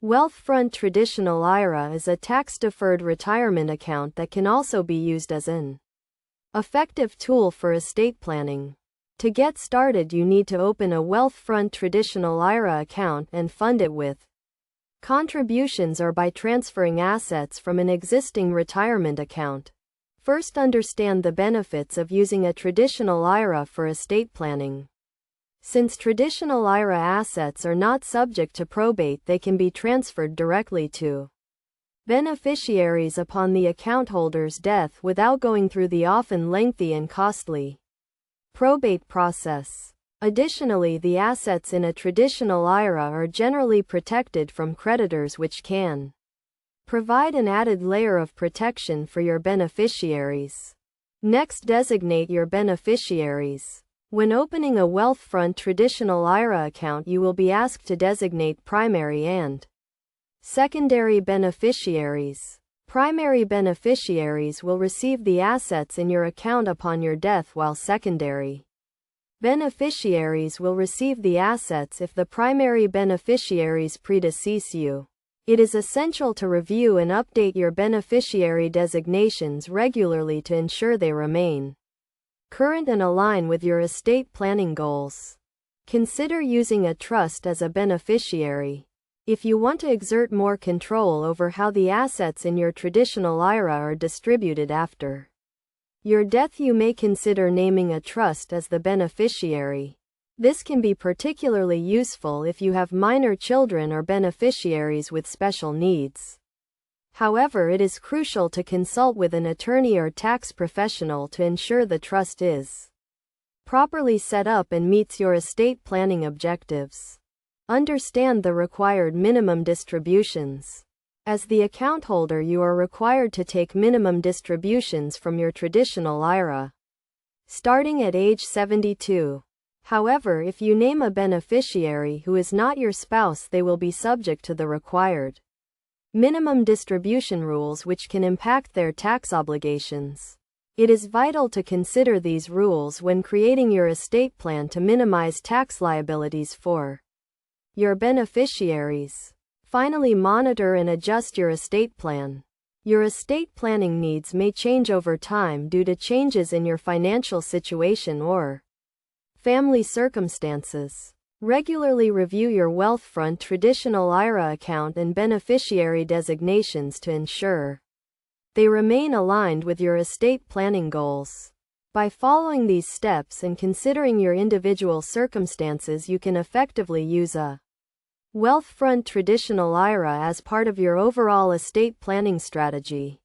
Wealthfront Traditional IRA is a tax-deferred retirement account that can also be used as an effective tool for estate planning. To get started, you need to open a Wealthfront Traditional IRA account and fund it with contributions or by transferring assets from an existing retirement account. First, understand the benefits of using a traditional IRA for estate planning. Since traditional IRA assets are not subject to probate, they can be transferred directly to beneficiaries upon the account holder's death without going through the often lengthy and costly probate process. Additionally, the assets in a traditional IRA are generally protected from creditors, which can provide an added layer of protection for your beneficiaries. Next, designate your beneficiaries. When opening a Wealthfront Traditional IRA account, you will be asked to designate primary and secondary beneficiaries. Primary beneficiaries will receive the assets in your account upon your death, while secondary beneficiaries will receive the assets if the primary beneficiaries predecease you. It is essential to review and update your beneficiary designations regularly to ensure they remain current and align with your estate planning goals. Consider using a trust as a beneficiary. If you want to exert more control over how the assets in your traditional IRA are distributed after your death, you may consider naming a trust as the beneficiary. This can be particularly useful if you have minor children or beneficiaries with special needs. However, it is crucial to consult with an attorney or tax professional to ensure the trust is properly set up and meets your estate planning objectives. Understand the required minimum distributions. As the account holder, you are required to take minimum distributions from your traditional IRA, starting at age 72. However, if you name a beneficiary who is not your spouse, they will be subject to the required minimum distribution rules, which can impact their tax obligations. It is vital to consider these rules when creating your estate plan to minimize tax liabilities for your beneficiaries. Finally, monitor and adjust your estate plan. Your estate planning needs may change over time due to changes in your financial situation or family circumstances. Regularly review your Wealthfront Traditional IRA account and beneficiary designations to ensure they remain aligned with your estate planning goals. By following these steps and considering your individual circumstances, you can effectively use a Wealthfront Traditional IRA as part of your overall estate planning strategy.